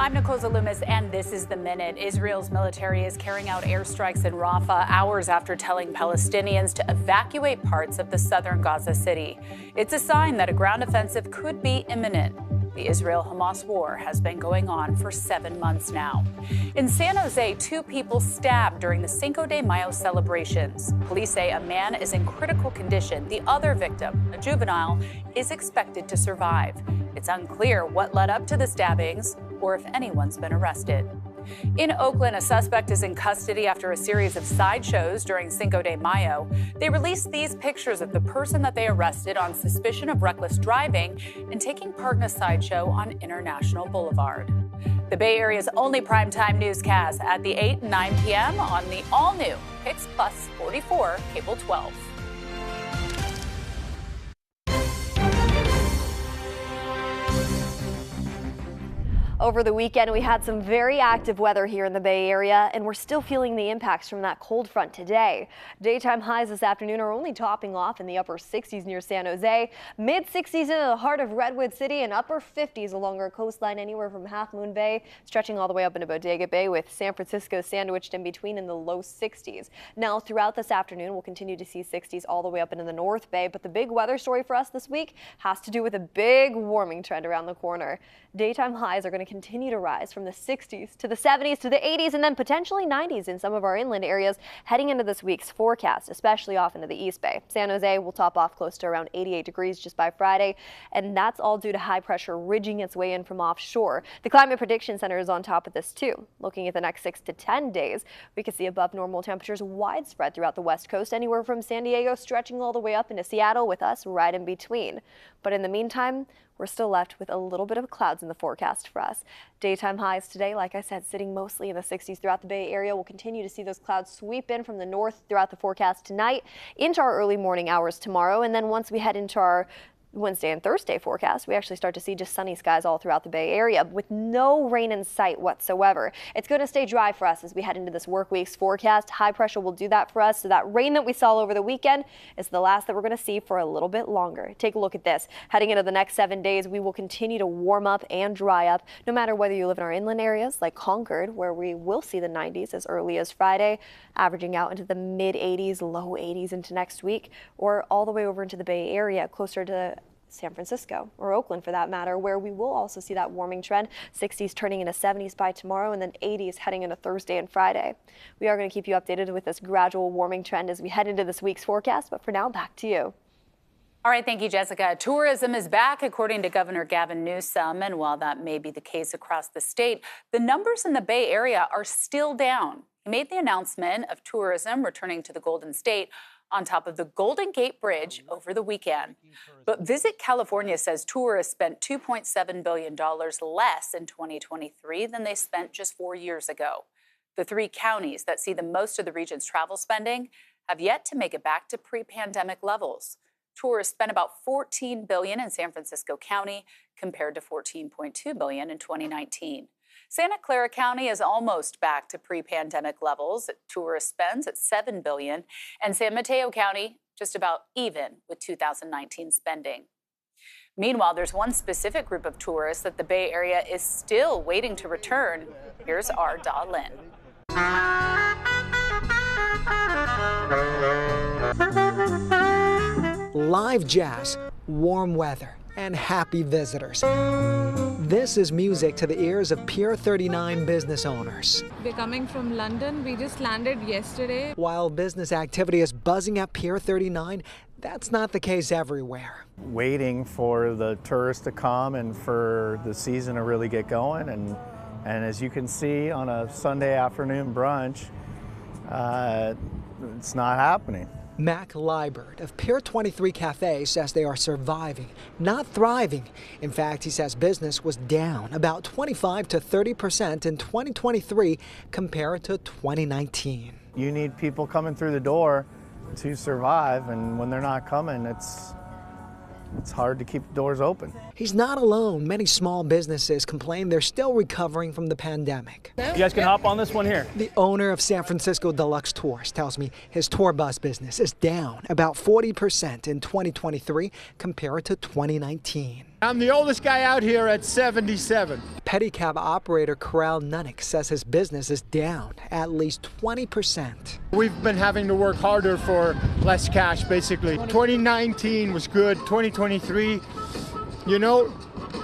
I'm Nicole Zalumis, and this is The Minute. Israel's military is carrying out airstrikes in Rafah hours after telling Palestinians to evacuate parts of the southern Gaza city. It's a sign that a ground offensive could be imminent. The Israel-Hamas war has been going on for 7 months now. In San Jose, 2 people stabbed during the Cinco de Mayo celebrations. Police say a man is in critical condition. The other victim, a juvenile, is expected to survive. It's unclear what led up to the stabbings or if anyone's been arrested. In Oakland, a suspect is in custody after a series of sideshows during Cinco de Mayo. They released these pictures of the person that they arrested on suspicion of reckless driving and taking part in a sideshow on International Boulevard. The Bay Area's only primetime newscast at the 8 and 9 p.m. on the all-new Pix Plus 44 Cable 12. Over the weekend, we had some very active weather here in the Bay Area, and we're still feeling the impacts from that cold front today. Daytime highs this afternoon are only topping off in the upper 60s near San Jose, mid-60s into the heart of Redwood City, and upper 50s along our coastline anywhere from Half Moon Bay, stretching all the way up into Bodega Bay, with San Francisco sandwiched in between in the low 60s. Now, throughout this afternoon, we'll continue to see 60s all the way up into the North Bay, but the big weather story for us this week has to do with a big warming trend around the corner. Daytime highs are going to continue to rise from the 60s to the 70s to the 80s and then potentially 90s in some of our inland areas heading into this week's forecast, especially off into the East Bay. San Jose will top off close to around 88 degrees just by Friday, and that's all due to high pressure ridging its way in from offshore. The Climate Prediction Center is on top of this too. Looking at the next 6 to 10 days, we could see above normal temperatures widespread throughout the West Coast, anywhere from San Diego stretching all the way up into Seattle, with us right in between. But in the meantime, we're still left with a little bit of clouds in the forecast for us. Daytime highs today, like I said, sitting mostly in the 60s throughout the Bay Area. We'll continue to see those clouds sweep in from the north throughout the forecast tonight into our early morning hours tomorrow. And then once we head into our Wednesday and Thursday forecast, we actually start to see just sunny skies all throughout the Bay Area with no rain in sight whatsoever. It's going to stay dry for us as we head into this work week's forecast. High pressure will do that for us, so that rain that we saw over the weekend is the last that we're going to see for a little bit longer. Take a look at this. Heading into the next 7 days, we will continue to warm up and dry up, no matter whether you live in our inland areas like Concord, where we will see the 90s as early as Friday, averaging out into the mid 80s, low 80s into next week, or all the way over into the Bay Area, closer to San Francisco or Oakland for that matter, where we will also see that warming trend, 60s turning into 70s by tomorrow and then 80s heading into Thursday and Friday. We are going to keep you updated with this gradual warming trend as we head into this week's forecast, but for now, back to you. All right, thank you, Jessica. Tourism is back, according to Governor Gavin Newsom, and while that may be the case across the state, the numbers in the Bay Area are still down. He made the announcement of tourism returning to the Golden State on top of the Golden Gate Bridge over the weekend. But Visit California says tourists spent $2.7 billion less in 2023 than they spent just 4 years ago. The 3 counties that see the most of the region's travel spending have yet to make it back to pre-pandemic levels. Tourists spent about $14 billion in San Francisco County compared to $14.2 billion in 2019. Santa Clara County is almost back to pre-pandemic levels. Tourist spends at $7 billion, and San Mateo County just about even with 2019 spending. Meanwhile, there's one specific group of tourists that the Bay Area is still waiting to return. Here's our Da Lin. Live jazz, warm weather, and happy visitors. This is music to the ears of Pier 39 business owners. We're coming from London. We just landed yesterday. While business activity is buzzing at Pier 39, that's not the case everywhere. Waiting for the tourists to come and for the season to really get going. And as you can see on a Sunday afternoon brunch, it's not happening. Mac Liebert of Pier 23 Cafe says they are surviving, not thriving. In fact, he says business was down about 25 to 30% in 2023 compared to 2019. You need people coming through the door to survive, and when they're not coming, it's hard to keep the doors open. He's not alone. Many small businesses complain they're still recovering from the pandemic. You guys can hop on this one here. The owner of San Francisco Deluxe Tours tells me his tour bus business is down about 40% in 2023 compared to 2019. I'm the oldest guy out here at 77. Pedicab operator Corral Nunnick says his business is down at least 20%. We've been having to work harder for less cash, basically. 2019 was good. 2023, you know,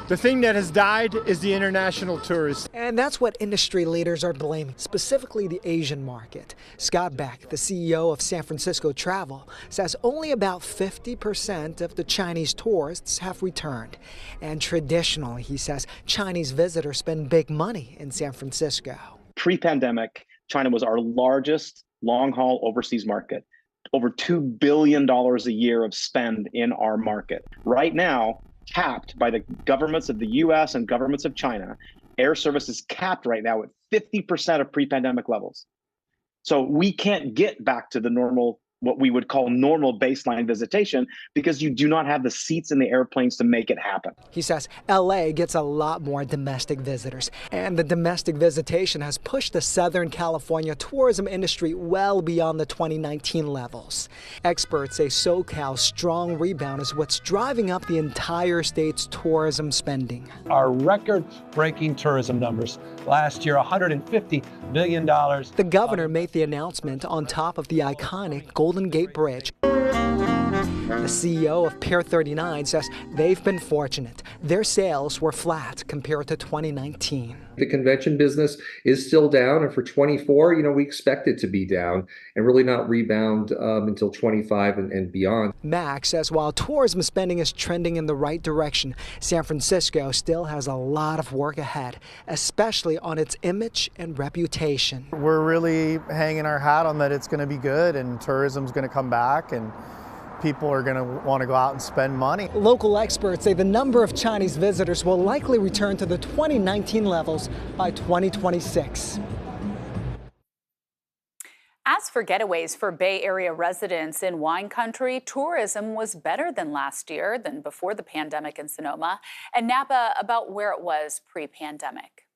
the thing that has died is the international tourists. And that's what industry leaders are blaming, specifically the Asian market. Scott Beck, the CEO of San Francisco Travel, says only about 50% of the Chinese tourists have returned. And traditionally, he says, Chinese visitors spend big money in San Francisco. Pre-pandemic, China was our largest long-haul overseas market. Over $2 billion a year of spend in our market. Right now, capped by the governments of the U.S. and governments of China, air service is capped right now at 50% of pre-pandemic levels. So we can't get back to the normal, what we would call normal baseline visitation, because you do not have the seats in the airplanes to make it happen. He says LA gets a lot more domestic visitors, and the domestic visitation has pushed the Southern California tourism industry well beyond the 2019 levels. Experts say SoCal's strong rebound is what's driving up the entire state's tourism spending. Our record-breaking tourism numbers last year, $150 billion. The governor made the announcement on top of the iconic Golden Gate Bridge. The CEO of Pier 39 says they've been fortunate. Their sales were flat compared to 2019. The convention business is still down, and for 24, we expect it to be down and really not rebound until 25 and beyond. Max says while tourism spending is trending in the right direction, San Francisco still has a lot of work ahead, especially on its image and reputation. We're really hanging our hat on that it's going to be good and tourism's going to come back and people are going to want to go out and spend money. Local experts say the number of Chinese visitors will likely return to the 2019 levels by 2026. As for getaways for Bay Area residents in wine country, tourism was better than last year, than before the pandemic in Sonoma, and Napa about where it was pre-pandemic.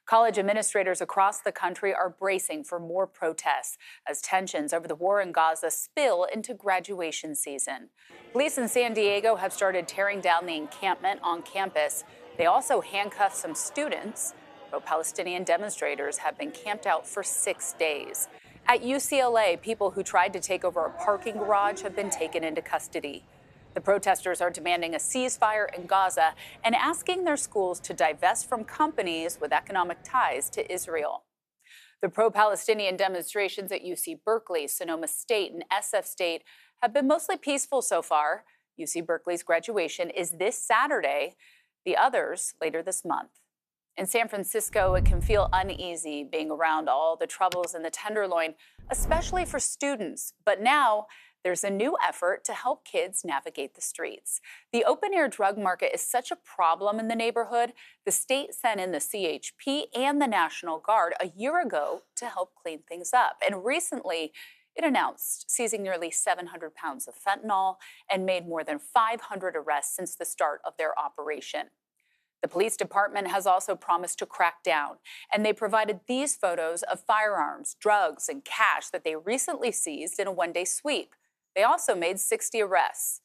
College administrators across the country are bracing for more protests as tensions over the war in Gaza spill into graduation season. Police in San Diego have started tearing down the encampment on campus. They also handcuffed some students. Pro-Palestinian demonstrators have been camped out for 6 days. At UCLA, people who tried to take over a parking garage have been taken into custody. The protesters are demanding a ceasefire in Gaza and asking their schools to divest from companies with economic ties to Israel. The pro-Palestinian demonstrations at UC Berkeley, Sonoma State, and SF State have been mostly peaceful so far. UC Berkeley's graduation is this Saturday, the others later this month. In San Francisco, it can feel uneasy being around all the troubles in the Tenderloin, especially for students. But now, there's a new effort to help kids navigate the streets. The open-air drug market is such a problem in the neighborhood, the state sent in the CHP and the National Guard a year ago to help clean things up. And recently, it announced seizing nearly 700 pounds of fentanyl and made more than 500 arrests since the start of their operation. The police department has also promised to crack down, and they provided these photos of firearms, drugs, and cash that they recently seized in a one-day sweep. They also made 60 arrests.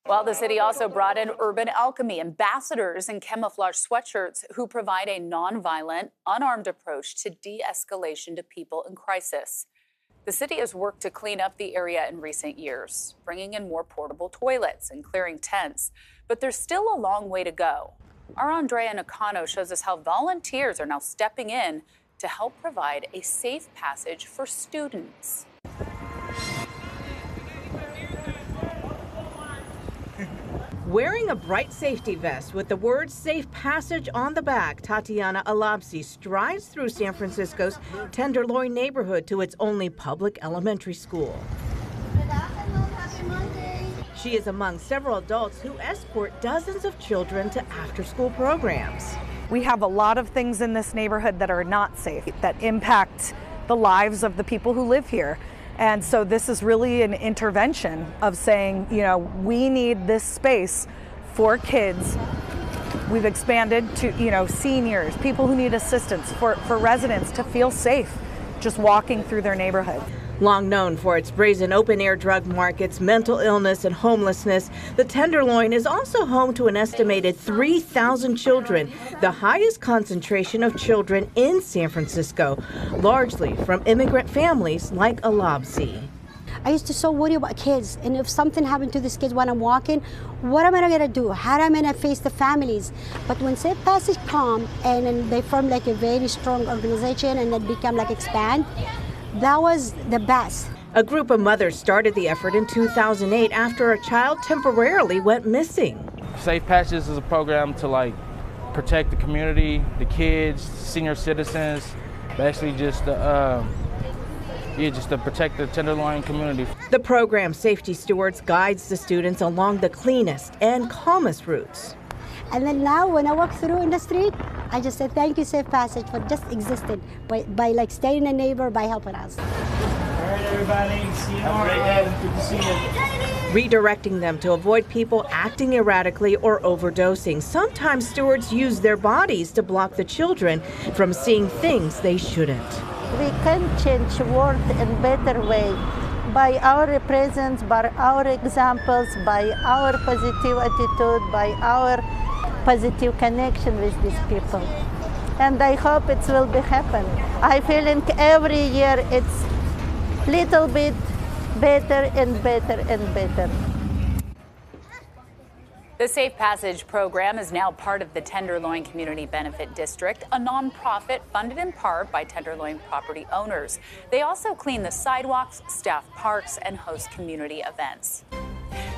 While the city also brought in urban alchemy ambassadors in camouflage sweatshirts who provide a nonviolent, unarmed approach to de-escalation to people in crisis. The city has worked to clean up the area in recent years, bringing in more portable toilets and clearing tents, but there's still a long way to go. Our Andrea Nakano shows us how volunteers are now stepping in to help provide a safe passage for students. Wearing a bright safety vest with the word Safe Passage on the back, Tatiana Alabsi strides through San Francisco's Tenderloin neighborhood to its only public elementary school. Good afternoon, happy Monday. She is among several adults who escort dozens of children to after-school programs. We have a lot of things in this neighborhood that are not safe, that impact the lives of the people who live here. And so this is really an intervention of saying, we need this space for kids. We've expanded to, seniors, people who need assistance, for residents to feel safe just walking through their neighborhood. Long known for its brazen open-air drug markets, mental illness, and homelessness, the Tenderloin is also home to an estimated 3,000 children, the highest concentration of children in San Francisco, largely from immigrant families like Alabsi. I used to so worry about kids, and if something happened to these kids when I'm walking, what am I gonna do? How am I gonna face the families? But when Safe Passage come and then they form like a very strong organization and it become like expand, that was the best. A group of mothers started the effort in 2008 after a child temporarily went missing. Safe Passage is a program to protect the community, the kids, senior citizens, basically just to protect the Tenderloin community. The program Safety Stewards guides the students along the cleanest and calmest routes. And then now when I walk through in the street, I just say thank you, Safe Passage, for just existing by staying a neighbor, by helping us. All right, everybody. See you tomorrow. Good to see you. Redirecting them to avoid people acting erratically or overdosing. Sometimes stewards use their bodies to block the children from seeing things they shouldn't. We can change world in better way by our presence, by our examples, by our positive attitude, by our positive connection with these people. And I hope it will be happen. I feel every year it's little bit better and better and better. The Safe Passage program is now part of the Tenderloin Community Benefit District, a nonprofit funded in part by Tenderloin property owners. They also clean the sidewalks, staff parks, and host community events.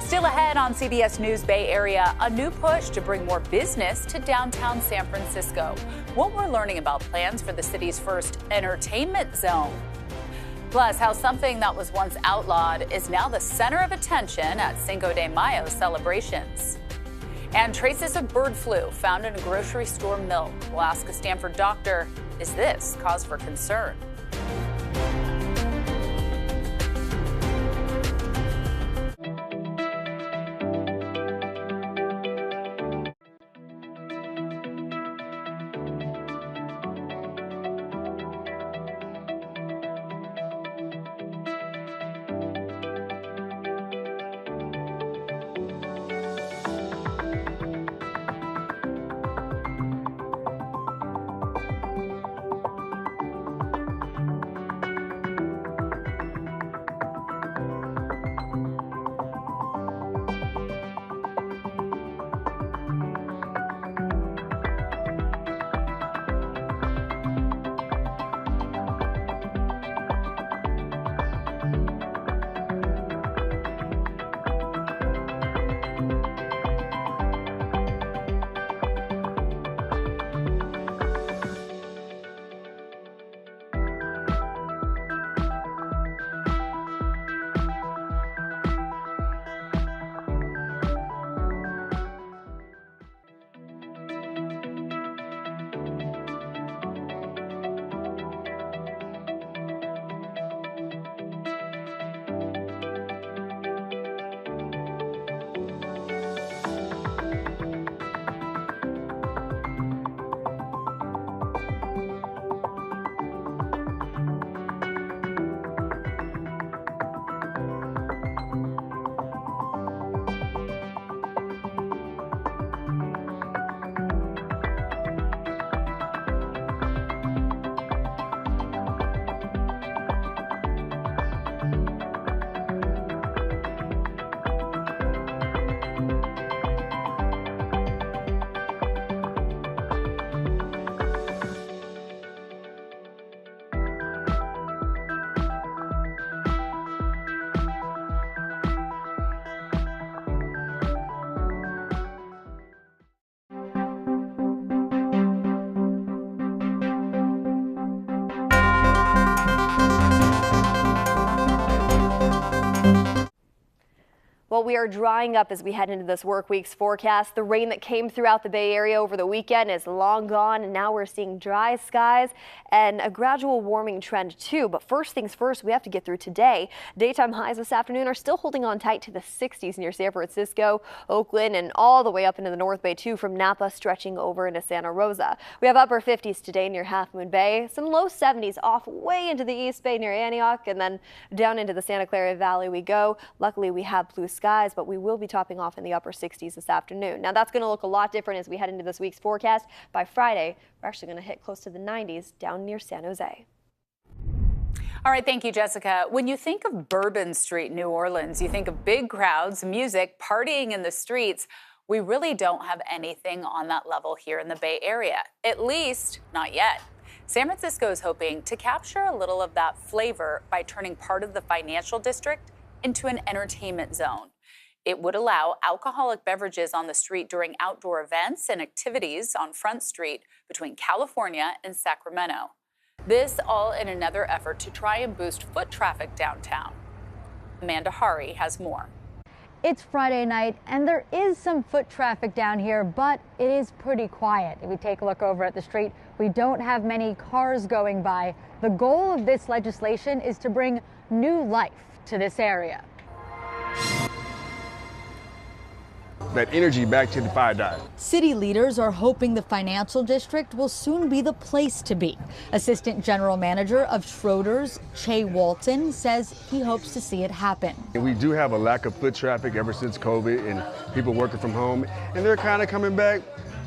Still ahead on CBS News Bay Area, a new push to bring more business to downtown San Francisco. What we're learning about plans for the city's first entertainment zone. Plus, how something that was once outlawed is now the center of attention at Cinco de Mayo celebrations. And traces of bird flu found in a grocery store milk. We'll ask a Stanford doctor, is this cause for concern? Well, we are drying up as we head into this work week's forecast. The rain that came throughout the Bay Area over the weekend is long gone, and now we're seeing dry skies and a gradual warming trend too. But first things first, we have to get through today. Daytime highs this afternoon are still holding on tight to the 60s near San Francisco, Oakland, and all the way up into the North Bay too, from Napa stretching over into Santa Rosa. We have upper 50s today near Half Moon Bay, some low 70s off way into the East Bay near Antioch, and then down into the Santa Clara Valley we go. Luckily, we have blue skies, but we will be topping off in the upper 60s this afternoon. Now, that's going to look a lot different as we head into this week's forecast. By Friday, we're actually going to hit close to the 90s down near San Jose. All right, thank you, Jessica. When you think of Bourbon Street, New Orleans, you think of big crowds, music, partying in the streets. We really don't have anything on that level here in the Bay Area, at least not yet. San Francisco is hoping to capture a little of that flavor by turning part of the financial district into an entertainment zone. It would allow alcoholic beverages on the street during outdoor events and activities on Front Street between California and Sacramento. This all in another effort to try and boost foot traffic downtown. Amanda Hari has more. It's Friday night and there is some foot traffic down here, but it is pretty quiet. If we take a look over at the street, we don't have many cars going by. The goal of this legislation is to bring new life to this area. That energy back to the fire dive. City leaders are hoping the financial district will soon be the place to be. Assistant General Manager of Schroeder's, Che Walton, says he hopes to see it happen. And we do have a lack of foot traffic ever since COVID and people working from home, and they're kind of coming back.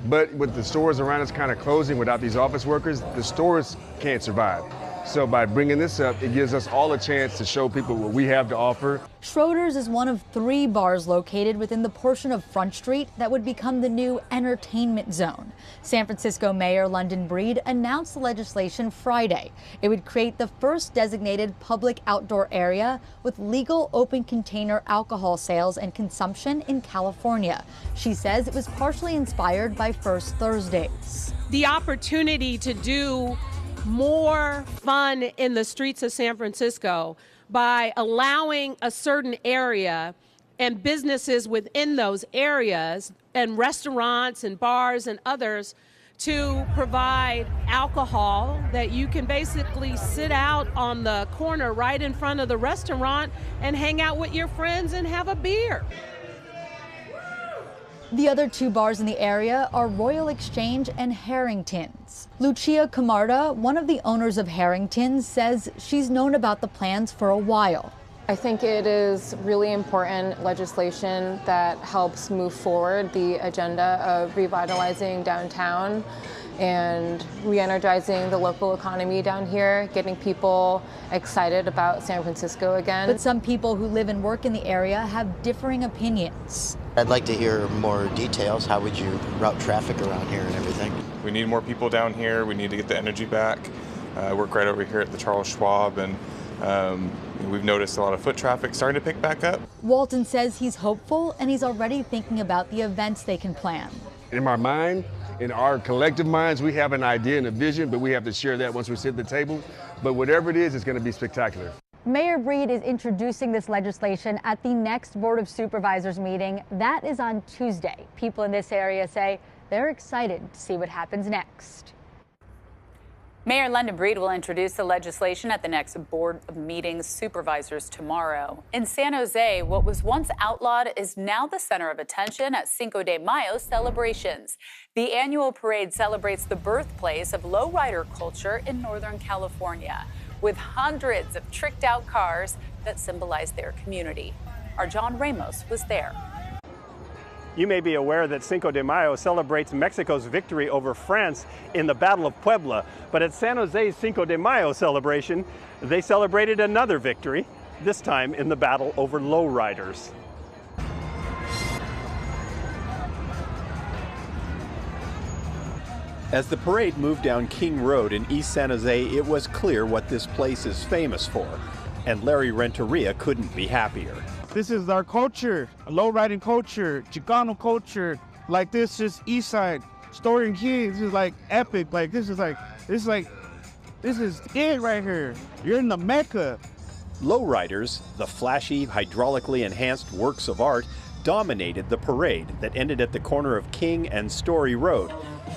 But with the stores around us kind of closing without these office workers, the stores can't survive. So by bringing this up, it gives us all a chance to show people what we have to offer. Schroeder's is one of 3 bars located within the portion of Front Street that would become the new entertainment zone. San Francisco Mayor London Breed announced the legislation Friday. It would create the first designated public outdoor area with legal open container alcohol sales and consumption in California. She says it was partially inspired by First Thursdays. The opportunity to do more fun in the streets of San Francisco by allowing a certain area and businesses within those areas and restaurants and bars and others to provide alcohol that you can basically sit out on the corner right in front of the restaurant and hang out with your friends and have a beer. The other 2 bars in the area are Royal Exchange and Harrington's. Lucia Camarda, one of the owners of Harrington's, says she's known about the plans for a while. I think it is really important legislation that helps move forward the agenda of revitalizing downtown and re-energizing the local economy down here, getting people excited about San Francisco again. But some people who live and work in the area have differing opinions. I'd like to hear more details. How would you route traffic around here and everything? We need more people down here. We need to get the energy back. I work right over here at the Charles Schwab, and we've noticed a lot of foot traffic starting to pick back up. Walton says he's hopeful and he's already thinking about the events they can plan. In my mind, in our collective minds, we have an idea and a vision, but we have to share that once we sit at the table. But whatever it is, it's going to be spectacular. Mayor Breed is introducing this legislation at the next Board of Supervisors meeting. That is on Tuesday. People in this area say they're excited to see what happens next. Mayor London Breed will introduce the legislation at the next Board of Meetings Supervisors tomorrow. In San Jose, what was once outlawed is now the center of attention at Cinco de Mayo celebrations. The annual parade celebrates the birthplace of lowrider culture in Northern California, with hundreds of tricked-out cars that symbolize their community. Our John Ramos was there. You may be aware that Cinco de Mayo celebrates Mexico's victory over France in the Battle of Puebla. But at San Jose's Cinco de Mayo celebration, they celebrated another victory, this time in the battle over lowriders. As the parade moved down King Road in East San Jose, it was clear what this place is famous for. And Larry Renteria couldn't be happier. This is our culture, low-riding culture, Chicano culture. Like this is East Side, Story and Key. This is like epic. Like this is it right here. You're in the Mecca. Lowriders, the flashy, hydraulically enhanced works of art, dominated the parade that ended at the corner of King and Story Road,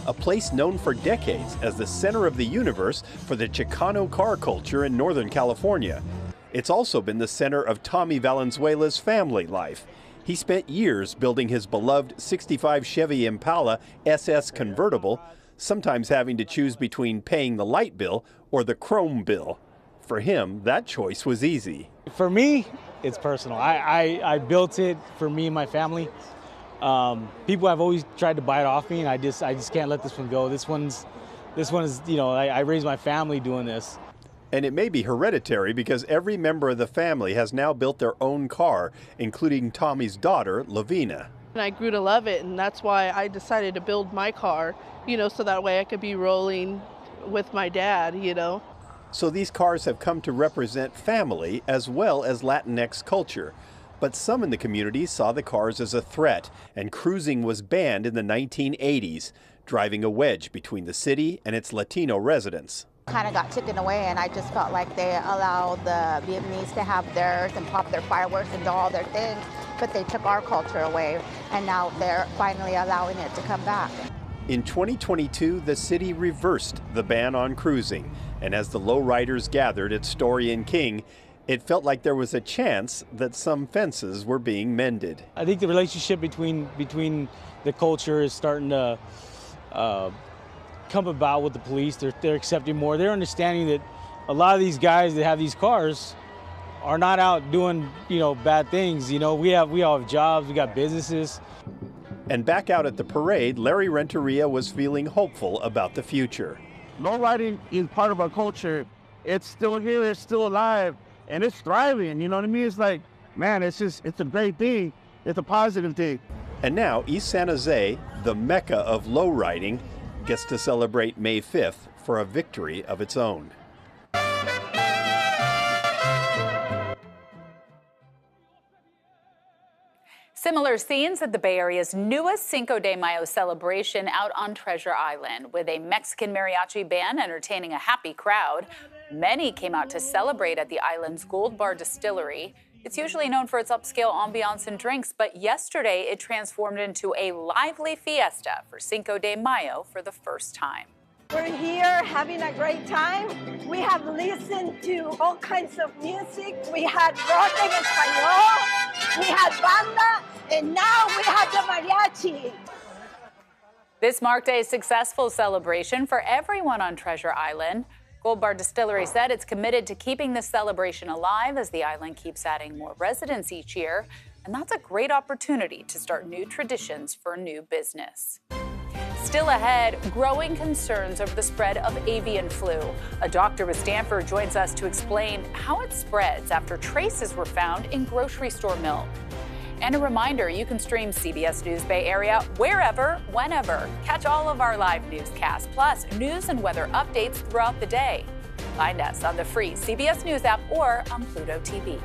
a place known for decades as the center of the universe for the Chicano car culture in Northern California. It's also been the center of Tommy Valenzuela's family life. He spent years building his beloved '65 Chevy Impala SS convertible, sometimes having to choose between paying the light bill or the chrome bill. For him, that choice was easy. For me, it's personal. I built it for me and my family. People have always tried to buy it off me, and I just can't let this one go. This one is, you know, I raised my family doing this. And it may be hereditary because every member of the family has now built their own car, including Tommy's daughter, Lavina. And I grew to love it, and that's why I decided to build my car, you know, so that way I could be rolling with my dad, you know. So these cars have come to represent family as well as Latinx culture. But some in the community saw the cars as a threat, and cruising was banned in the 1980s, driving a wedge between the city and its Latino residents. Kind of got taken away, and I just felt like they allowed the Vietnamese to have theirs and pop their fireworks and do all their things, but they took our culture away, and now they're finally allowing it to come back. In 2022, the city reversed the ban on cruising, and as the lowriders gathered at Story and King, it felt like there was a chance that some fences were being mended. I think the relationship between the culture is starting to come about with the police. They're accepting more. They're understanding that a lot of these guys that have these cars are not out doing, you know, bad things. You know, we all have jobs, we got businesses. And back out at the parade, Larry Renteria was feeling hopeful about the future. Lowriding is part of our culture. It's still here, it's still alive, and it's thriving. You know what I mean? It's like, man, it's a great thing. It's a positive thing. And now East San Jose, the mecca of lowriding, gets to celebrate May 5th for a victory of its own. Similar scenes at the Bay Area's newest Cinco de Mayo celebration out on Treasure Island, with a Mexican mariachi band entertaining a happy crowd. Many came out to celebrate at the island's Gold Bar Distillery. It's usually known for its upscale ambiance and drinks, but yesterday it transformed into a lively fiesta for Cinco de Mayo for the first time. We're here having a great time. We have listened to all kinds of music. We had rock en español, we had banda, and now we have the mariachi. This marked a successful celebration for everyone on Treasure Island. Gold Bar Distillery said it's committed to keeping this celebration alive as the island keeps adding more residents each year. And that's a great opportunity to start new traditions for new business. Still ahead, growing concerns over the spread of avian flu. A doctor with Stanford joins us to explain how it spreads after traces were found in grocery store milk. And a reminder, you can stream CBS News Bay Area wherever, whenever. Catch all of our live newscasts, plus news and weather updates throughout the day. Find us on the free CBS News app or on Pluto TV.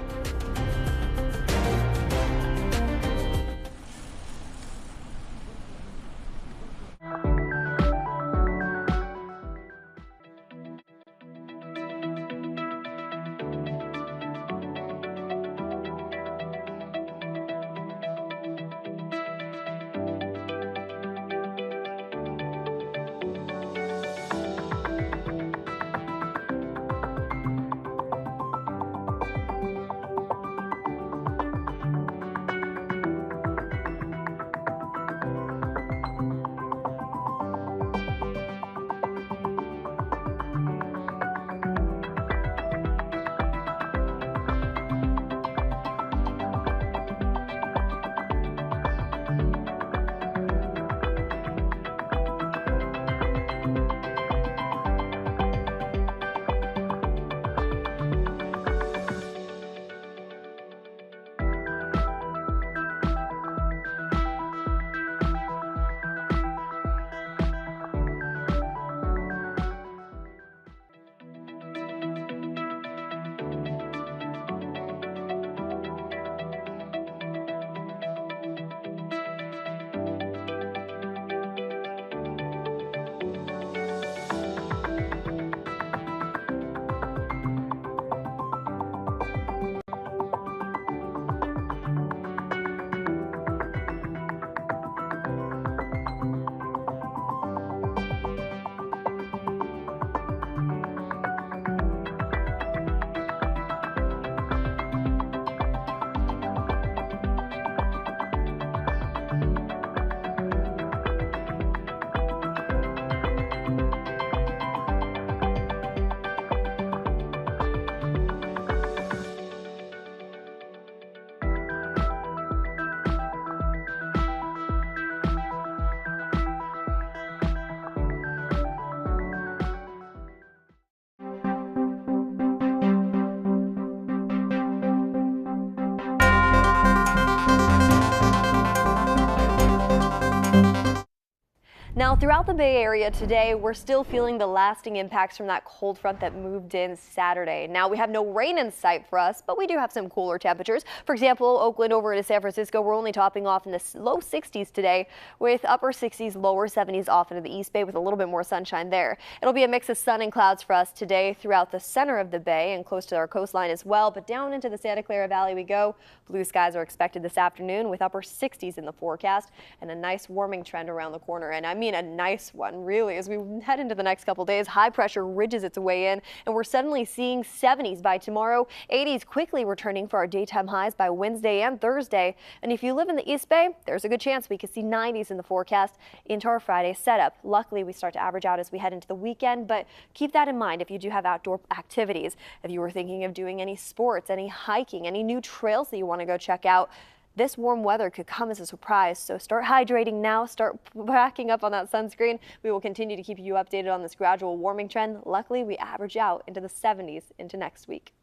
Now, throughout the Bay Area today, we're still feeling the lasting impacts from that cold front that moved in Saturday. Now, we have no rain in sight for us, but we do have some cooler temperatures. For example, Oakland over to San Francisco, we're only topping off in the low 60s today, with upper 60s, lower 70s off into the East Bay with a little bit more sunshine there. It'll be a mix of sun and clouds for us today throughout the center of the Bay and close to our coastline as well. But down into the Santa Clara Valley we go. Blue skies are expected this afternoon with upper 60s in the forecast and a nice warming trend around the corner. And I mean a nice one, really. As we head into the next couple days, high pressure ridges its way in, and we're suddenly seeing 70s by tomorrow, 80s quickly returning for our daytime highs by Wednesday and Thursday. And if you live in the East Bay, there's a good chance we could see 90s in the forecast into our Friday setup. Luckily, we start to average out as we head into the weekend, but keep that in mind if you do have outdoor activities. If you were thinking of doing any sports, any hiking, any new trails that you want to go check out, this warm weather could come as a surprise, so start hydrating now, start packing up on that sunscreen. We will continue to keep you updated on this gradual warming trend. Luckily, we average out into the 70s into next week.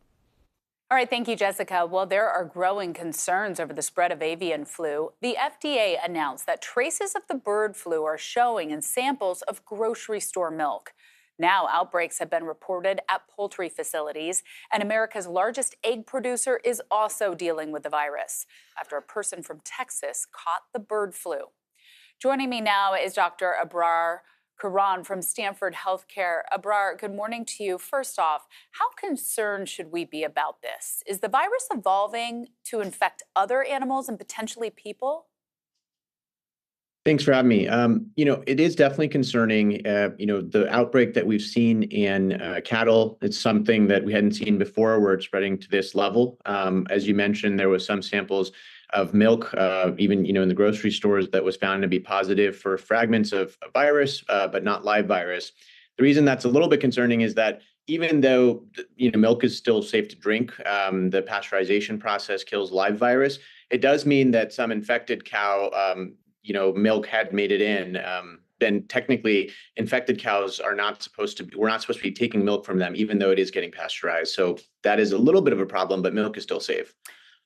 All right, thank you, Jessica. Well, there are growing concerns over the spread of avian flu. The FDA announced that traces of the bird flu are showing in samples of grocery store milk. Now, outbreaks have been reported at poultry facilities, and America's largest egg producer is also dealing with the virus after a person from Texas caught the bird flu. Joining me now is Dr. Abrar Karan from Stanford Healthcare. Abrar, good morning to you. First off, how concerned should we be about this? Is the virus evolving to infect other animals and potentially people? Thanks for having me. It is definitely concerning. The outbreak that we've seen in cattle, it's something that we hadn't seen before where it's spreading to this level. As you mentioned, there was some samples of milk, even, in the grocery stores that was found to be positive for fragments of a virus, but not live virus. The reason that's a little bit concerning is that even though, milk is still safe to drink, the pasteurization process kills live virus. It does mean that some infected cow, milk had made it in, then technically infected cows we're not supposed to be taking milk from them, even though it is getting pasteurized. So that is a little bit of a problem, but milk is still safe.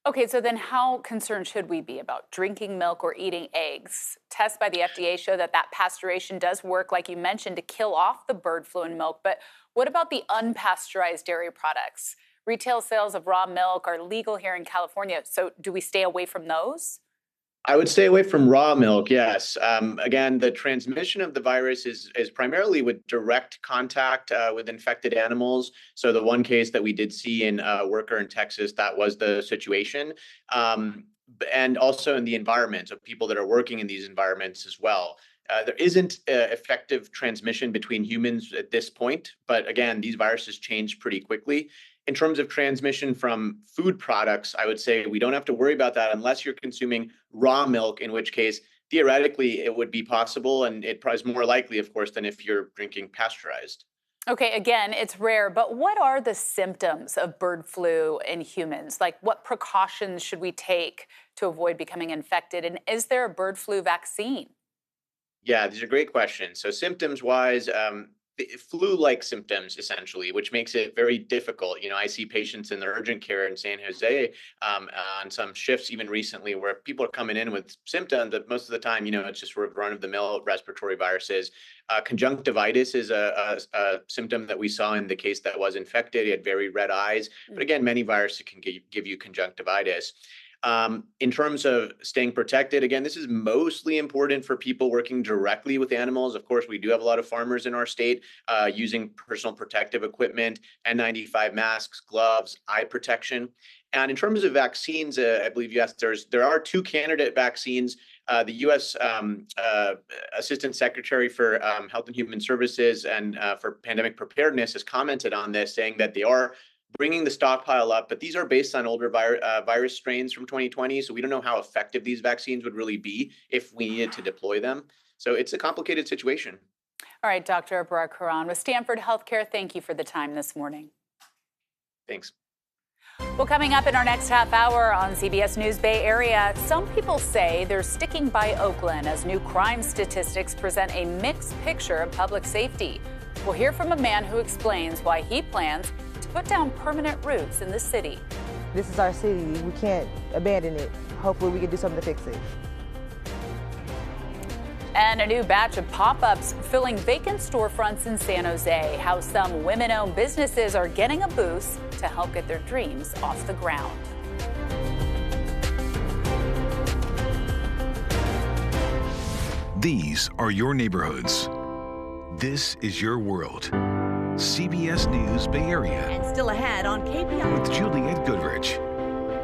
Okay, so then how concerned should we be about drinking milk or eating eggs? Tests by the FDA show that pasteurization does work, like you mentioned, to kill off the bird flu in milk. But what about the unpasteurized dairy products? Retail sales of raw milk are legal here in California. So do we stay away from those? I would stay away from raw milk, yes. Again, the transmission of the virus is primarily with direct contact with infected animals. So the one case that we did see in a worker in Texas, that was the situation. And also in the environment of people that are working in these environments as well. There isn't effective transmission between humans at this point. But again, these viruses change pretty quickly. In terms of transmission from food products, I would say we don't have to worry about that unless you're consuming raw milk, in which case, theoretically, it would be possible. And it probably is more likely, of course, than if you're drinking pasteurized. Okay, again, it's rare, but what are the symptoms of bird flu in humans? Like, what precautions should we take to avoid becoming infected? And is there a bird flu vaccine? Yeah, these are great questions. So symptoms-wise, flu-like symptoms, essentially, which makes it very difficult. I see patients in the urgent care in San Jose on some shifts even recently where people are coming in with symptoms that most of the time, it's just sort of run-of-the-mill respiratory viruses. Conjunctivitis is a symptom that we saw in the case that was infected. He had very red eyes. But again, many viruses can give you conjunctivitis. In terms of staying protected, again, this is mostly important for people working directly with animals. Of course, we do have a lot of farmers in our state using personal protective equipment, N95 masks, gloves, eye protection. And in terms of vaccines, I believe you asked, there are 2 candidate vaccines. The U.S. Assistant Secretary for Health and Human Services and for Pandemic Preparedness has commented on this, saying that they are bringing the stockpile up, but these are based on older virus strains from 2020, so we don't know how effective these vaccines would really be if we needed to deploy them. So it's a complicated situation. All right, Dr. Abrar Karan with Stanford Healthcare, thank you for the time this morning. Thanks. Well, coming up in our next half hour on CBS News Bay Area, some people say they're sticking by Oakland as new crime statistics present a mixed picture of public safety. We'll hear from a man who explains why he plans to put down permanent roots in the city. This is our city. We can't abandon it. Hopefully we can do something to fix it. And a new batch of pop-ups filling vacant storefronts in San Jose. How some women-owned businesses are getting a boost to help get their dreams off the ground. These are your neighborhoods. This is your world. CBS News Bay Area. And still ahead on KPI. With Juliette Goodrich.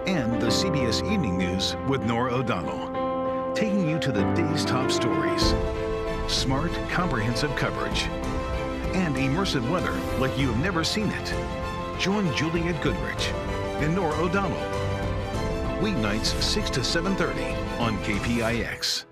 And the CBS Evening News with Nora O'Donnell. Taking you to the day's top stories. Smart, comprehensive coverage. And immersive weather like you have never seen it. Join Juliette Goodrich and Nora O'Donnell. Weeknights 6 to 7:30 on KPIX.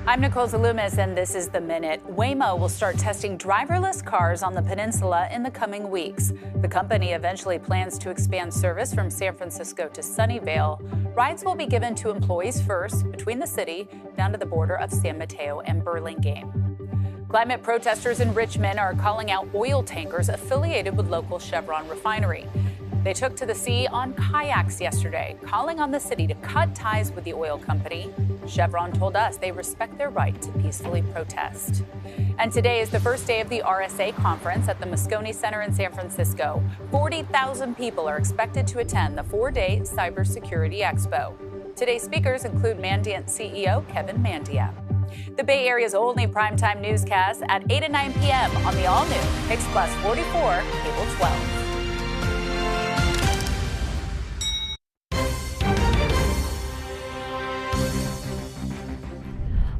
I'm Nicole Zalumis, and this is The Minute. Waymo will start testing driverless cars on the peninsula in the coming weeks. The company eventually plans to expand service from San Francisco to Sunnyvale. Rides will be given to employees first between the city down to the border of San Mateo and Burlingame. Climate protesters in Richmond are calling out oil tankers affiliated with local Chevron refinery. They took to the sea on kayaks yesterday, calling on the city to cut ties with the oil company. Chevron told us they respect their right to peacefully protest. And today is the first day of the RSA conference at the Moscone Center in San Francisco. 40,000 people are expected to attend the 4-day Cybersecurity Expo. Today's speakers include Mandiant CEO Kevin Mandia. The Bay Area's only primetime newscast at 8 and 9 p.m. on the all-new Pix Plus 44, Cable 12.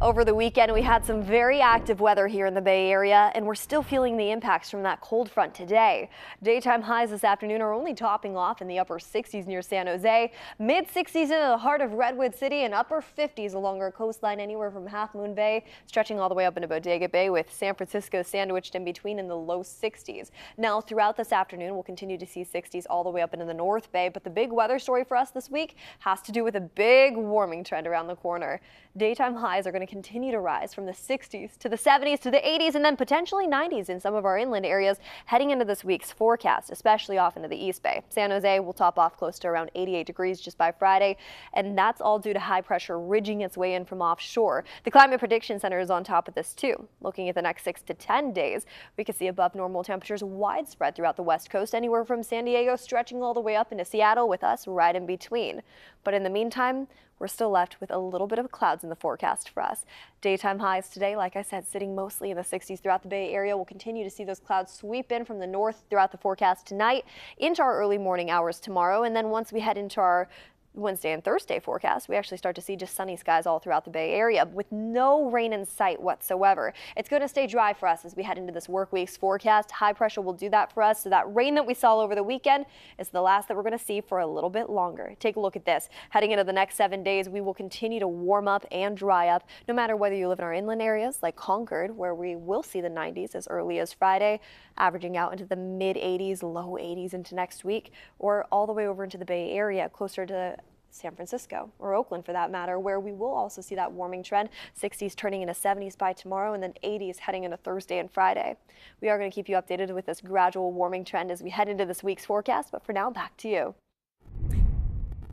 Over the weekend, we had some very active weather here in the Bay Area, and we're still feeling the impacts from that cold front today. Daytime highs this afternoon are only topping off in the upper 60s near San Jose, mid 60s into the heart of Redwood City, and upper 50s along our coastline anywhere from Half Moon Bay, stretching all the way up into Bodega Bay, with San Francisco sandwiched in between in the low 60s. Now, throughout this afternoon, we'll continue to see 60s all the way up into the North Bay, but the big weather story for us this week has to do with a big warming trend around the corner. Daytime highs are going to continue to rise from the 60s to the 70s to the 80s and then potentially 90s in some of our inland areas heading into this week's forecast, especially off into the East Bay. San Jose will top off close to around 88 degrees just by Friday, and that's all due to high pressure ridging its way in from offshore. The Climate Prediction Center is on top of this too. Looking at the next 6 to 10 days, we could see above normal temperatures widespread throughout the West Coast, anywhere from San Diego stretching all the way up into Seattle, with us right in between. But in the meantime, we're still left with a little bit of clouds in the forecast for us. Daytime highs today, like I said, sitting mostly in the 60s throughout the Bay Area. We'll continue to see those clouds sweep in from the north throughout the forecast tonight into our early morning hours tomorrow. And then once we head into our Wednesday and Thursday forecast, we actually start to see just sunny skies all throughout the Bay Area with no rain in sight whatsoever. It's going to stay dry for us as we head into this work week's forecast. High pressure will do that for us, so that rain that we saw over the weekend is the last that we're going to see for a little bit longer. Take a look at this. Heading into the next 7 days, we will continue to warm up and dry up, no matter whether you live in our inland areas like Concord, where we will see the 90s as early as Friday, averaging out into the mid 80s, low 80s into next week, or all the way over into the Bay Area, closer to San Francisco or Oakland for that matter, where we will also see that warming trend, 60s turning into 70s by tomorrow and then 80s heading into Thursday and Friday. We are going to keep you updated with this gradual warming trend as we head into this week's forecast, but for now, back to you.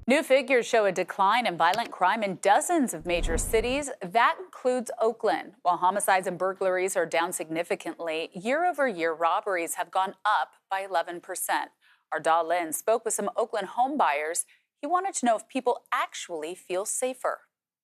New figures show a decline in violent crime in dozens of major cities. That includes Oakland. While homicides and burglaries are down significantly, year-over-year robberies have gone up by 11%. Our Da Lin spoke with some Oakland home buyers. He wanted to know if people actually feel safer.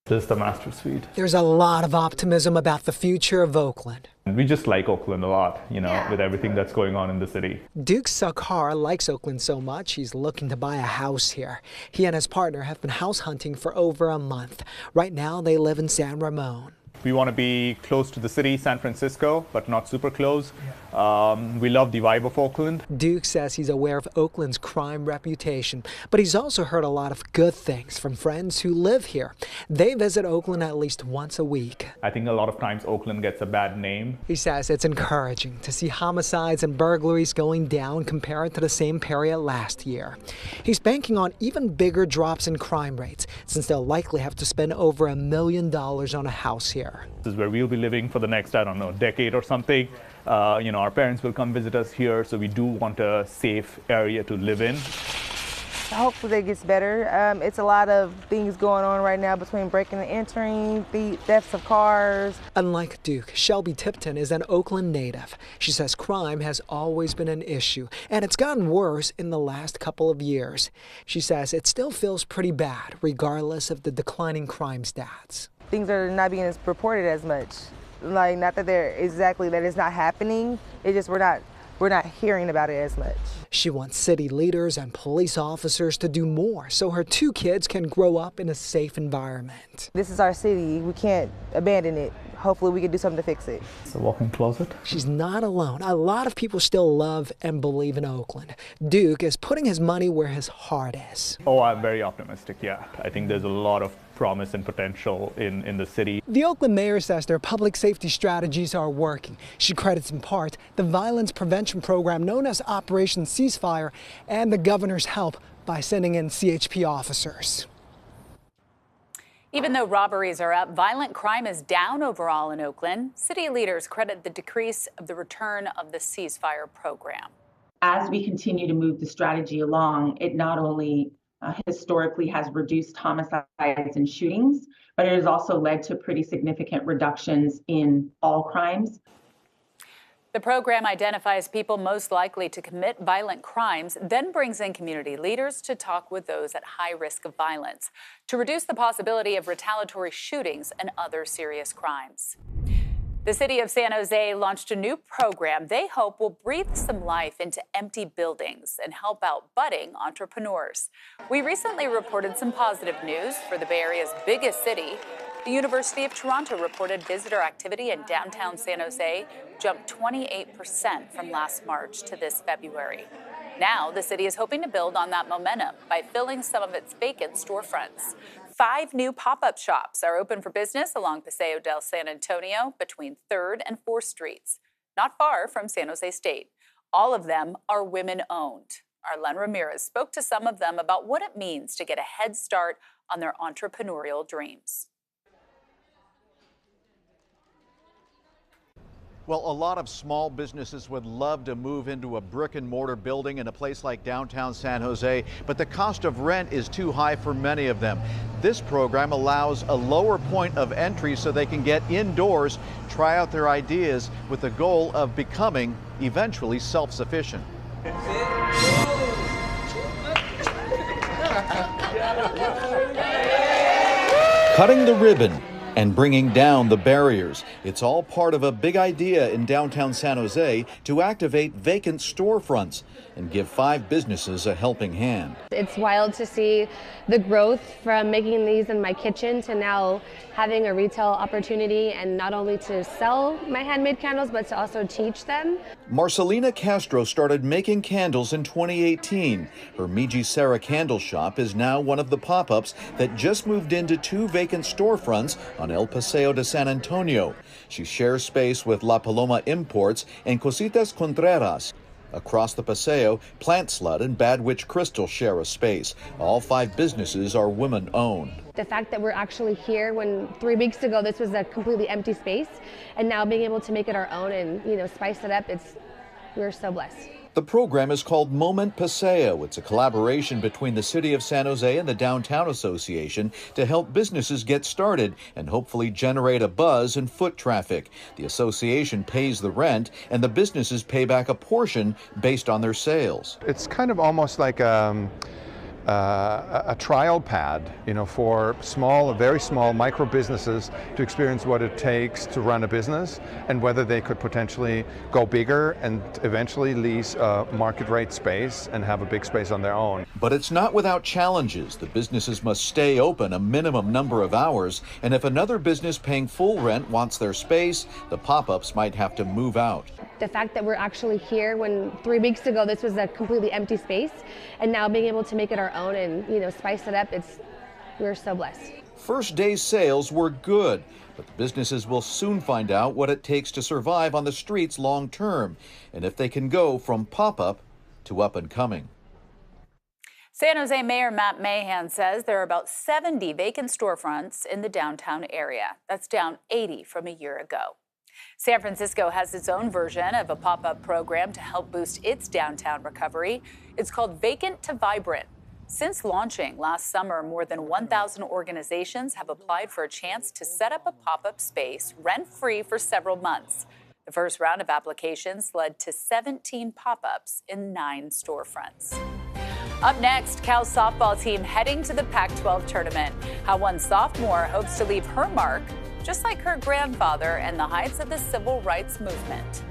This is the master suite. There's a lot of optimism about the future of Oakland. We just like Oakland a lot, with everything that's going on in the city. Duke Sakhar likes Oakland so much he's looking to buy a house here. He and his partner have been house hunting for over a month. Right now they live in San Ramon. We want to be close to the city, San Francisco, but not super close. We love the vibe of Oakland. Duke says he's aware of Oakland's crime reputation, but he's also heard a lot of good things from friends who live here. They visit Oakland at least once a week. I think a lot of times Oakland gets a bad name. He says it's encouraging to see homicides and burglaries going down compared to the same period last year. He's banking on even bigger drops in crime rates, since they'll likely have to spend over $1 million on a house here. This is where we'll be living for the next, decade or something. Our parents will come visit us here, so we do want a safe area to live in. Hopefully it gets better. It's a lot of things going on right now between breaking and entering, the thefts of cars. Unlike Duke, Shelby Tipton is an Oakland native. She says crime has always been an issue, and it's gotten worse in the last couple of years. She says it still feels pretty bad, regardless of the declining crime stats. Things are not being reported as much. Like, not that that it's not happening. It's just we're not hearing about it as much. She wants city leaders and police officers to do more so her 2 kids can grow up in a safe environment. This is our city. We can't abandon it. Hopefully we can do something to fix it. It's a walk-in closet. She's not alone. A lot of people still love and believe in Oakland. Duke is putting his money where his heart is. Oh, I'm very optimistic, yeah. I think there's a lot of promise and potential in the city. The Oakland mayor says their public safety strategies are working. She credits in part the violence prevention program known as Operation Ceasefire and the governor's help by sending in CHP officers. Even though robberies are up, violent crime is down overall in Oakland. City leaders credit the decrease of the return of the ceasefire program. As we continue to move the strategy along, it not only historically has reduced homicides and shootings, but it has also led to pretty significant reductions in all crimes. The program identifies people most likely to commit violent crimes, then brings in community leaders to talk with those at high risk of violence to reduce the possibility of retaliatory shootings and other serious crimes. The city of San Jose launched a new program they hope will breathe some life into empty buildings and help out budding entrepreneurs. We recently reported some positive news for the Bay Area's biggest city. The University of Toronto reported visitor activity in downtown San Jose jumped 28% from last March to this February. Now, the city is hoping to build on that momentum by filling some of its vacant storefronts. 5 new pop-up shops are open for business along Paseo del San Antonio between 3rd and 4th Streets, not far from San Jose State. All of them are women-owned. Arlen Ramirez spoke to some of them about what it means to get a head start on their entrepreneurial dreams. Well, a lot of small businesses would love to move into a brick and mortar building in a place like downtown San Jose, but the cost of rent is too high for many of them. This program allows a lower point of entry so they can get indoors, try out their ideas with the goal of becoming eventually self-sufficient. Cutting the ribbon and bringing down the barriers. It's all part of a big idea in downtown San Jose to activate vacant storefronts and give 5 businesses a helping hand. It's wild to see the growth from making these in my kitchen to now having a retail opportunity, and not only to sell my handmade candles, but to also teach them. Marcelina Castro started making candles in 2018. Her Miji Serra candle shop is now one of the pop-ups that just moved into 2 vacant storefronts on El Paseo de San Antonio. She shares space with La Paloma Imports and Cositas Contreras. Across the Paseo, Plant Slut and Bad Witch Crystal share a space. All 5 businesses are women-owned. The fact that we're actually here when 3 weeks ago this was a completely empty space, and now being able to make it our own and, spice it up, we're so blessed. The program is called Moment Paseo. It's a collaboration between the City of San Jose and the Downtown Association to help businesses get started and hopefully generate a buzz in foot traffic. The association pays the rent and the businesses pay back a portion based on their sales. It's kind of almost like a trial pad, for very small micro businesses to experience what it takes to run a business and whether they could potentially go bigger and eventually lease a market rate space and have a big space on their own. But it's not without challenges. The businesses must stay open a minimum number of hours, and if another business paying full rent wants their space, the pop-ups might have to move out. The fact that we're actually here when 3 weeks ago this was a completely empty space, and now being able to make it our own and, spice it up, we're so blessed. First day's sales were good, but the businesses will soon find out what it takes to survive on the streets long term, and if they can go from pop-up to up and coming. San Jose Mayor Matt Mahan says there are about 70 vacant storefronts in the downtown area. That's down 80 from a year ago. San Francisco has its own version of a pop-up program to help boost its downtown recovery. It's called Vacant to Vibrant. Since launching last summer, more than 1,000 organizations have applied for a chance to set up a pop-up space rent-free for several months. The first round of applications led to 17 pop-ups in 9 storefronts. Up next, Cal's softball team heading to the Pac-12 tournament. How one sophomore hopes to leave her mark, just like her grandfather, and the heights of the civil rights movement.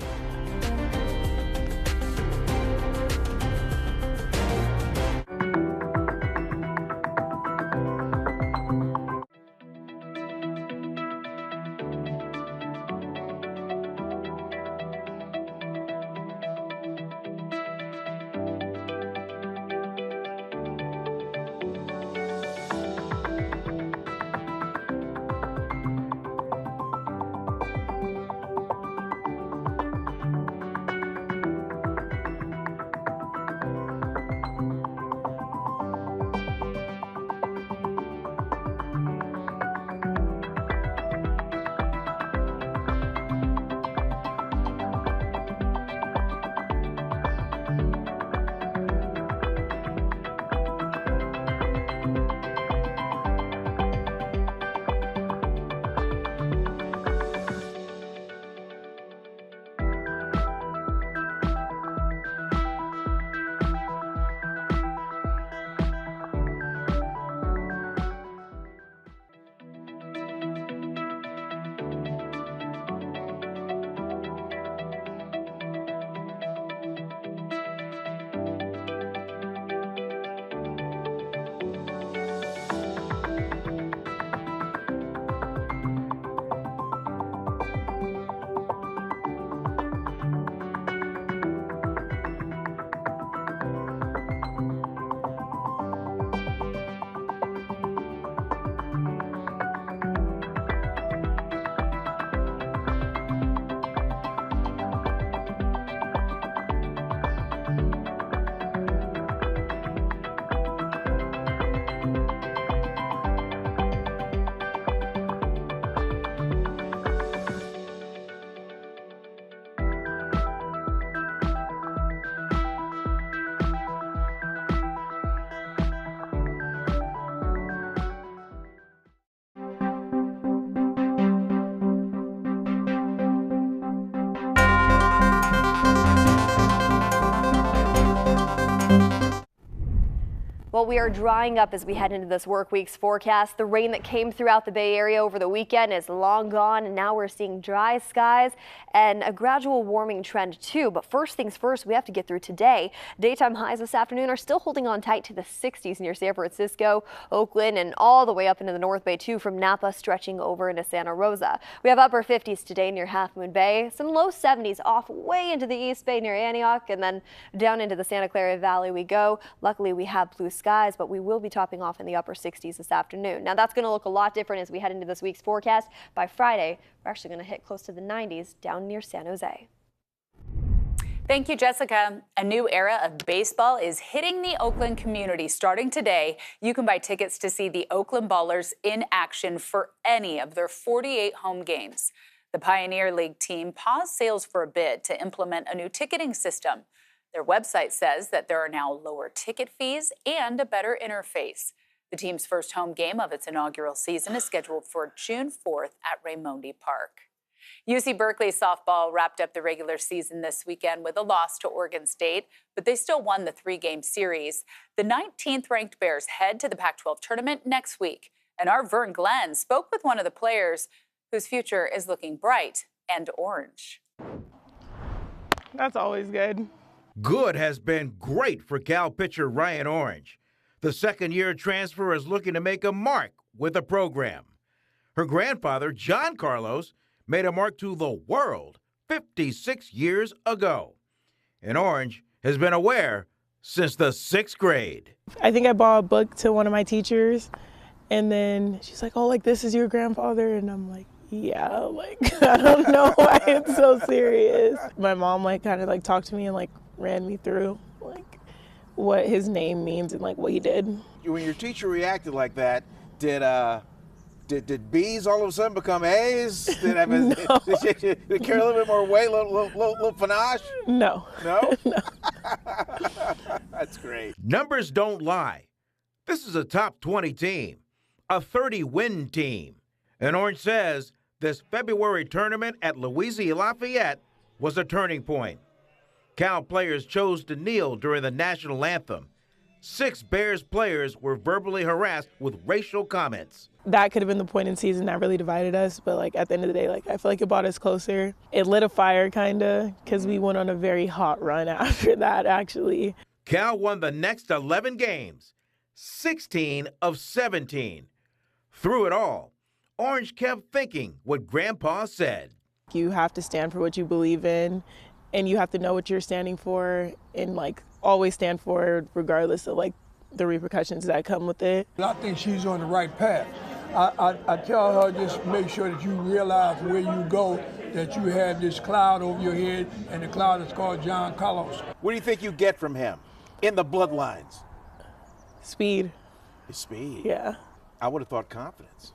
Well, we are drying up as we head into this work week's forecast. The rain that came throughout the Bay Area over the weekend is long gone, and now we're seeing dry skies and a gradual warming trend too. But first things first, we have to get through today. Daytime highs this afternoon are still holding on tight to the 60s near San Francisco, Oakland, and all the way up into the North Bay too, from Napa stretching over into Santa Rosa. We have upper 50s today near Half Moon Bay, some low 70s off way into the East Bay near Antioch, and then down into the Santa Clara Valley we go. Luckily, we have blue skies, but we will be topping off in the upper 60s this afternoon. Now, that's going to look a lot different as we head into this week's forecast. By Friday, we're actually going to hit close to the 90s down near San Jose. Thank you, Jessica. A new era of baseball is hitting the Oakland community starting today. You can buy tickets to see the Oakland Ballers in action for any of their 48 home games. The Pioneer League team paused sales for a bit to implement a new ticketing system. Their website says that there are now lower ticket fees and a better interface. The team's first home game of its inaugural season is scheduled for June 4th at Raimondi Park. UC Berkeley softball wrapped up the regular season this weekend with a loss to Oregon State, but they still won the 3-game series. The 19th ranked Bears head to the Pac-12 tournament next week, and our Vern Glenn spoke with one of the players whose future is looking bright and orange. That's always good. Good has been great for Cal pitcher Ryan Orange. The second-year transfer is looking to make a mark with the program. Her grandfather, John Carlos, made a mark to the world 56 years ago. And Orange has been aware since the 6th grade. I think I bought a book to one of my teachers, and then she's like, oh, like, this is your grandfather? And I'm like, yeah, like, I don't know why it's so serious. My mom, like, kind of, like, talked to me and, like, ran me through, like, what his name means and, like, what he did. When your teacher reacted like that, did B's all of a sudden become A's? Did it carry a little bit more weight, little panache? No. No? No. That's great. Numbers don't lie. This is a top 20 team, a 30-win team. And Orange says this February tournament at Louisiana Lafayette was a turning point. Cal players chose to kneel during the national anthem. 6 Bears players were verbally harassed with racial comments. That could have been the point in season that really divided us, but like at the end of the day, like I feel like it brought us closer. It lit a fire kind of, because we went on a very hot run after that, actually. Cal won the next 11 games, 16 of 17. Through it all, Orange kept thinking what Grandpa said. You have to stand for what you believe in, and you have to know what you're standing for, and like always stand for it regardless of like the repercussions that come with it. I think she's on the right path. I tell her just make sure that you realize where you go, that you have this cloud over your head, and the cloud is called John Carlos. What do you think you get from him in the bloodlines? Speed. His speed? Yeah. I would have thought confidence.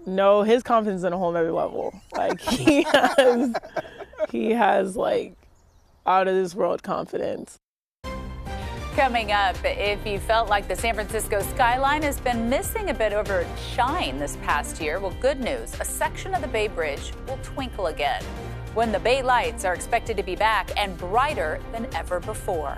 No, his confidence is on a whole nother level. Like he has like out of this world confidence. Coming up, if you felt like the San Francisco skyline has been missing a bit of its shine this past year, well, good news, a section of the Bay Bridge will twinkle again when the Bay Lights are expected to be back and brighter than ever before.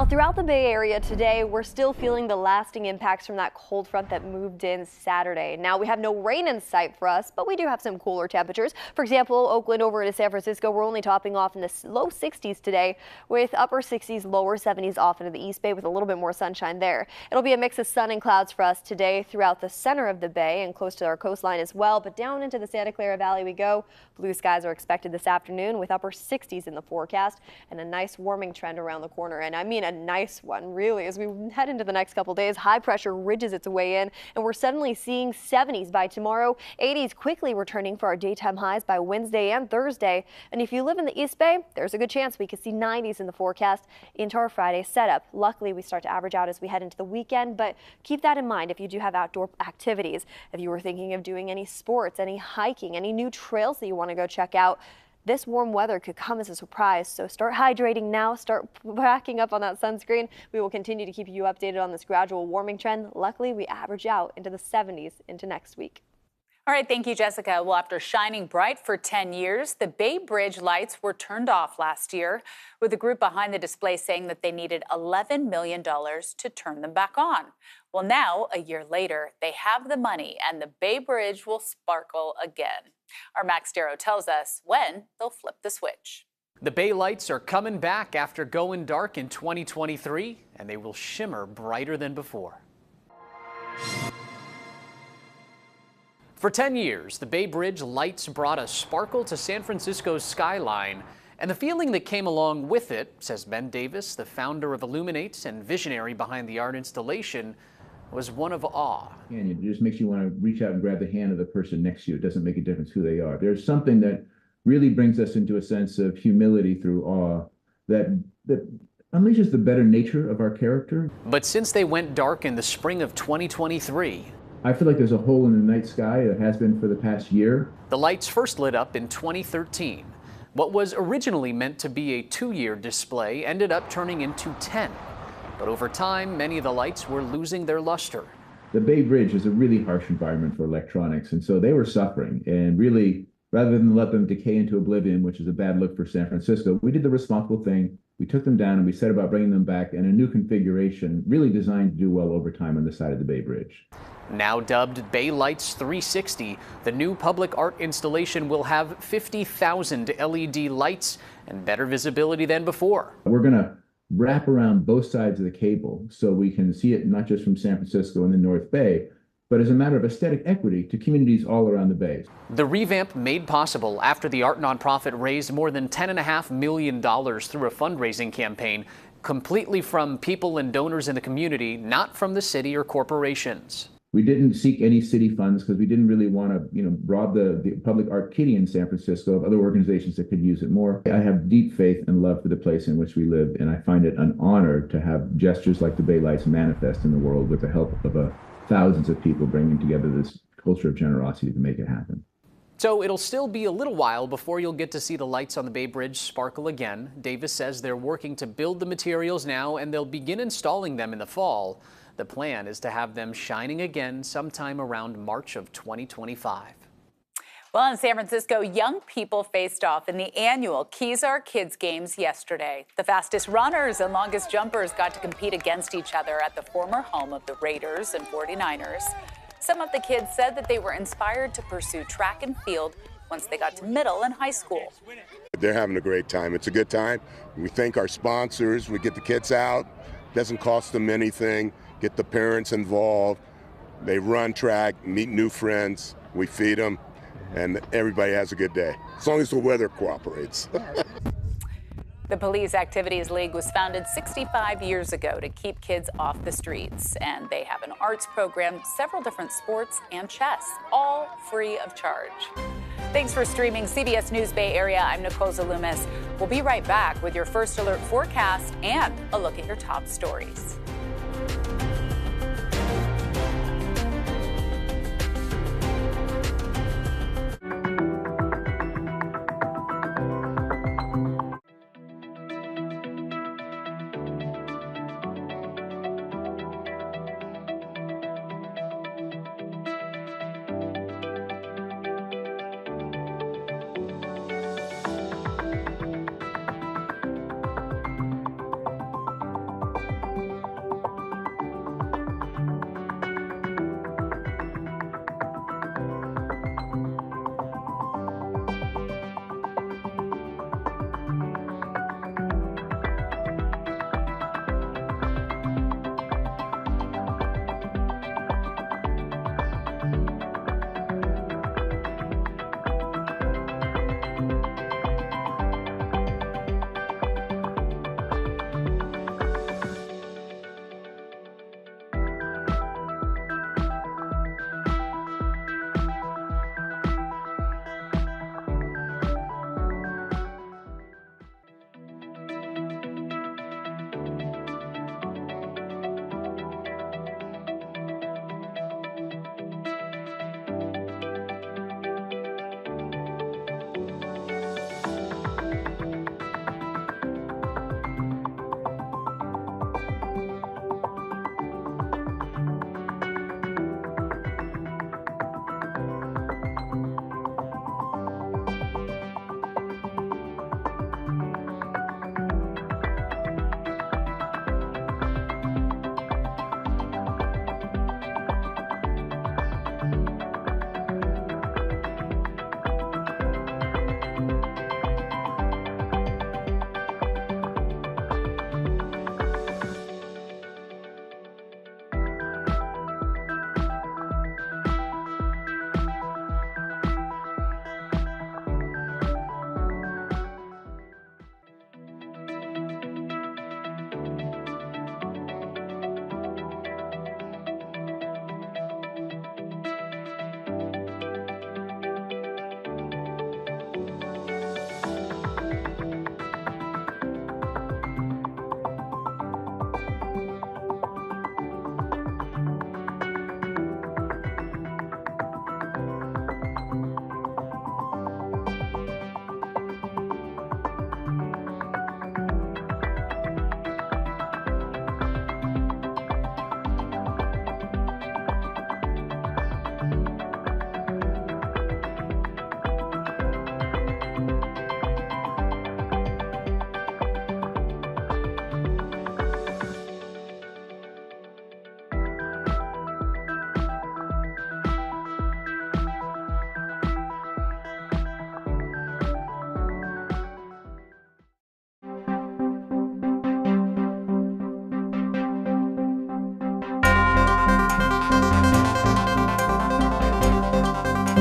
Now, throughout the Bay Area today, we're still feeling the lasting impacts from that cold front that moved in Saturday. Now, we have no rain in sight for us, but we do have some cooler temperatures. For example, Oakland over to San Francisco, we're only topping off in the low 60s today, with upper 60s, lower 70s off into the East Bay with a little bit more sunshine there. It'll be a mix of sun and clouds for us today throughout the center of the Bay and close to our coastline as well. But down into the Santa Clara Valley we go. Blue skies are expected this afternoon with upper 60s in the forecast and a nice warming trend around the corner. And I mean a nice one, really. As we head into the next couple days, high pressure ridges its way in, and we're suddenly seeing 70s by tomorrow, 80s quickly returning for our daytime highs by Wednesday and Thursday. And if you live in the East Bay, there's a good chance we could see 90s in the forecast into our Friday setup. Luckily, we start to average out as we head into the weekend, but keep that in mind if you do have outdoor activities. If you were thinking of doing any sports, any hiking, any new trails that you want to go check out, this warm weather could come as a surprise, so start hydrating now, start packing up on that sunscreen. We will continue to keep you updated on this gradual warming trend. Luckily, we average out into the 70s into next week. All right, thank you, Jessica. Well, after shining bright for 10 years, the Bay Bridge lights were turned off last year, with the group behind the display saying that they needed $11 million to turn them back on. Well, now, a year later, they have the money and the Bay Bridge will sparkle again. Our Max Darrow tells us when they'll flip the switch. The Bay lights are coming back after going dark in 2023, and they will shimmer brighter than before. For 10 years, the Bay Bridge lights brought a sparkle to San Francisco's skyline, and the feeling that came along with it, says Ben Davis, the founder of Illuminate and visionary behind the art installation, was one of awe. And it just makes you want to reach out and grab the hand of the person next to you. It doesn't make a difference who they are. There's something that really brings us into a sense of humility through awe that unleashes the better nature of our character. But since they went dark in the spring of 2023, I feel like there's a hole in the night sky. There has been for the past year. The lights first lit up in 2013. What was originally meant to be a 2-year display ended up turning into 10. But over time, many of the lights were losing their luster. The Bay Bridge is a really harsh environment for electronics, and so they were suffering. And really, rather than let them decay into oblivion, which is a bad look for San Francisco, we did the responsible thing. We took them down and we set about bringing them back in a new configuration, really designed to do well over time on the side of the Bay Bridge. Now dubbed Bay Lights 360, the new public art installation will have 50,000 LED lights and better visibility than before. We're going to wrap around both sides of the cable so we can see it not just from San Francisco and the North Bay, but as a matter of aesthetic equity to communities all around the Bay. The revamp made possible after the art nonprofit raised more than $10.5 million through a fundraising campaign, completely from people and donors in the community, not from the city or corporations. We didn't seek any city funds because we didn't really want to, rob the public art kitty in San Francisco of other organizations that could use it more. I have deep faith and love for the place in which we live, and I find it an honor to have gestures like the Bay Lights manifest in the world with the help of thousands of people bringing together this culture of generosity to make it happen. So it'll still be a little while before you'll get to see the lights on the Bay Bridge sparkle again. Davis says they're working to build the materials now, and they'll begin installing them in the fall. The plan is to have them shining again sometime around March of 2025. Well, in San Francisco, young people faced off in the annual Keys Are Kids Games yesterday. The fastest runners and longest jumpers got to compete against each other at the former home of the Raiders and 49ers. Some of the kids said that they were inspired to pursue track and field once they got to middle and high school. They're having a great time. It's a good time. We thank our sponsors. We get the kids out. Doesn't cost them anything. Get the parents involved. They run track, meet new friends. We feed them, and everybody has a good day, as long as the weather cooperates. The Police Activities League was founded 65 years ago to keep kids off the streets, and they have an arts program, several different sports, and chess, all free of charge. Thanks for streaming CBS News Bay Area. I'm Nicole Zalumis. We'll be right back with your First Alert forecast and a look at your top stories.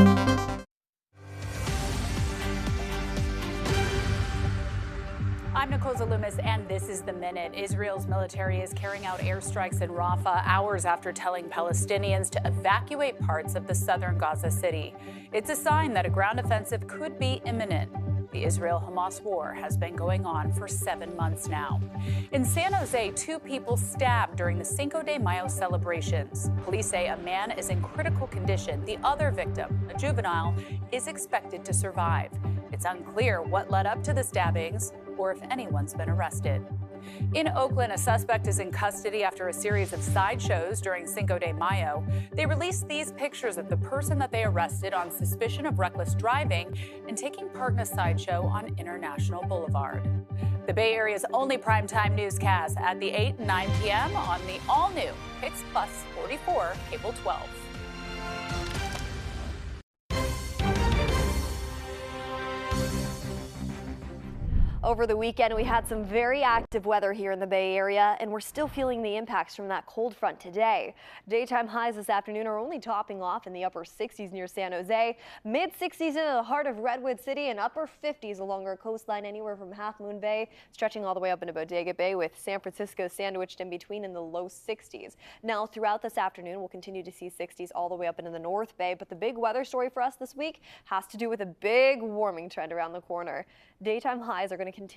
I'm Nicole Zalumis, and this is The Minute. Israel's military is carrying out airstrikes in Rafah hours after telling Palestinians to evacuate parts of the southern Gaza city. It's a sign that a ground offensive could be imminent. The Israel-Hamas war has been going on for 7 months now. In San Jose, 2 people stabbed during the Cinco de Mayo celebrations. Police say a man is in critical condition. The other victim, a juvenile, is expected to survive. It's unclear what led up to the stabbings or if anyone's been arrested. In Oakland, a suspect is in custody after a series of sideshows during Cinco de Mayo. They released these pictures of the person that they arrested on suspicion of reckless driving and taking part in a sideshow on International Boulevard. The Bay Area's only primetime newscast at the 8 and 9 p.m. on the all-new Pix Plus 44 Cable 12. Over the weekend, we had some very active weather here in the Bay Area, and we're still feeling the impacts from that cold front today. Daytime highs this afternoon are only topping off in the upper 60s near San Jose, mid-60s into the heart of Redwood City, and upper 50s along our coastline anywhere from Half Moon Bay, stretching all the way up into Bodega Bay, with San Francisco sandwiched in between in the low 60s. Now, throughout this afternoon, we'll continue to see 60s all the way up into the North Bay, but the big weather story for us this week has to do with a big warming trend around the corner. Daytime highs are going to continue to